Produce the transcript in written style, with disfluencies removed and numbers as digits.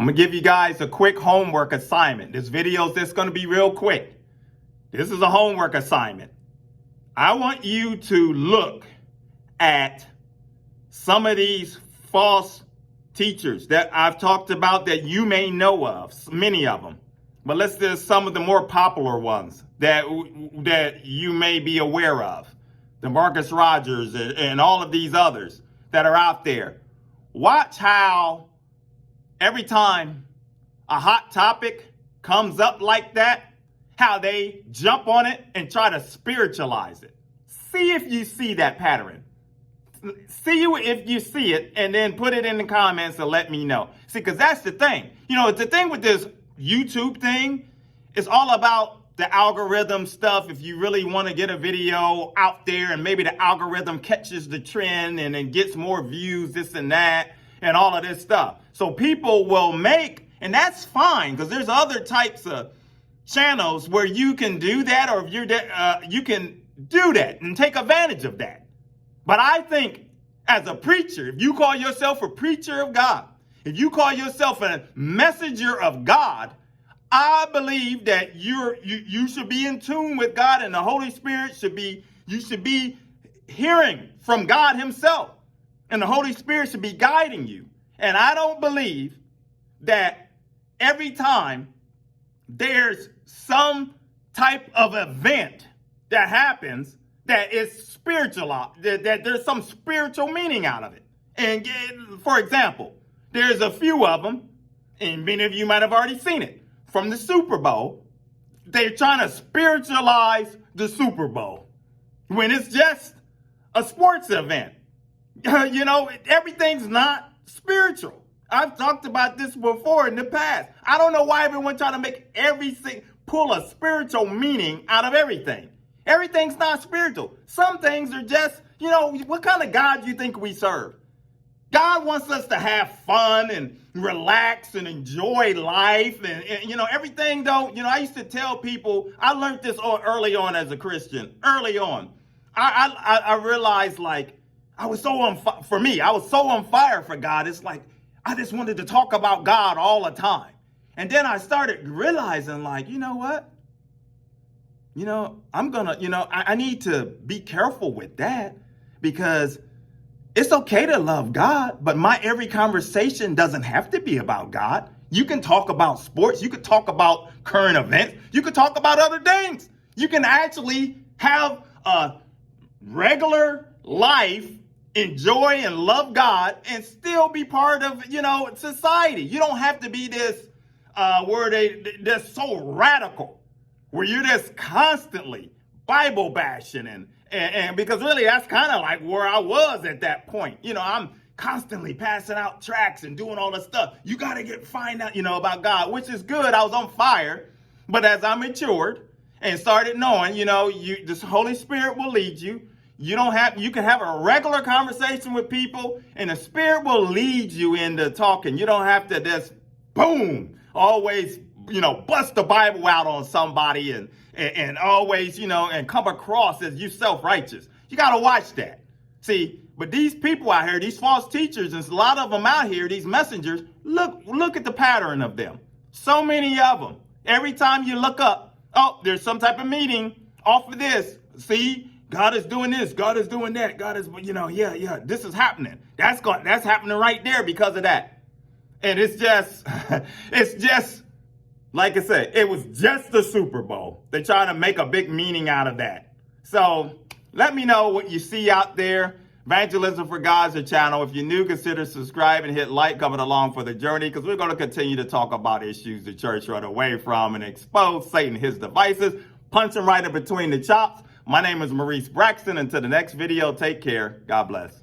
I'm going to give you guys a quick homework assignment. This video is just going to be real quick. This is a homework assignment. I want you to look at some of these false teachers that I've talked about that you may know of, many of them. But let's do some of the more popular ones that you may be aware of. The Marcus Rogers and all of these others that are out there. Watch how every time a hot topic comes up like that, how they jump on it and try to spiritualize it. See if you see that pattern. See if you see it, and then put it in the comments and let me know. See, because that's the thing. You know, the thing with this YouTube thing is all about the algorithm stuff. If you really want to get a video out there and maybe the algorithm catches the trend and then gets more views, this and that, and all of this stuff. So people will make, and that's fine, because there's other types of channels where you can do that, or if you're you can do that and take advantage of that. But I think as a preacher, if you call yourself a preacher of God, if you call yourself a messenger of God, I believe that you should be in tune with God, and the Holy Spirit you should be hearing from God himself, and the Holy Spirit should be guiding you. And I don't believe that every time there's some type of event that happens that is spiritual, that there's some spiritual meaning out of it. And for example, there's a few of them, and many of you might have already seen it, from the Super Bowl. They're trying to spiritualize the Super Bowl when it's just a sports event. You know, everything's not spiritual. I've talked about this before in the past. I don't know why everyone trying to make everything, pull a spiritual meaning out of everything. Everything's not spiritual. Some things are just, you know, what kind of God do you think we serve? God wants us to have fun and relax and enjoy life and you know, everything don't, you know, I used to tell people, I learned this early on as a Christian, early on. I realized, like, I was so on fire, for me, I was so on fire for God. It's like, I just wanted to talk about God all the time. And then I started realizing, like, you know what? You know, I need to be careful with that, because it's okay to love God, but my every conversation doesn't have to be about God. You can talk about sports. You could talk about current events. You could talk about other things. You can actually have a regular life, enjoy and love God, and still be part of, you know, society. You don't have to be this where they're so radical, where you're just constantly Bible bashing and because really that's kind of like where I was at that point. You know, I'm constantly passing out tracts and doing all this stuff. You got to find out, you know, about God, which is good. I was on fire. But as I matured and started knowing, you know, the Holy Spirit will lead you. You can have a regular conversation with people, and the Spirit will lead you into talking. You don't have to just, boom, always, you know, bust the Bible out on somebody and always, you know, and come across as you self-righteous. You got to watch that. See, but these people out here, these false teachers, and a lot of them out here, these messengers, look at the pattern of them. So many of them. Every time you look up, oh, there's some type of meeting off of this. See, God is doing this. God is doing that. God is, you know, yeah, this is happening. That's happening right there because of that. And it's just, like I said, it was just the Super Bowl. They're trying to make a big meaning out of that. So let me know what you see out there. Evangelism for God's a channel. If you're new, consider subscribing and hit like, coming along for the journey, because we're going to continue to talk about issues the church run away from and expose Satan and his devices, punch him right in between the chops. My name is Maurice Braxton. Until the next video, take care. God bless.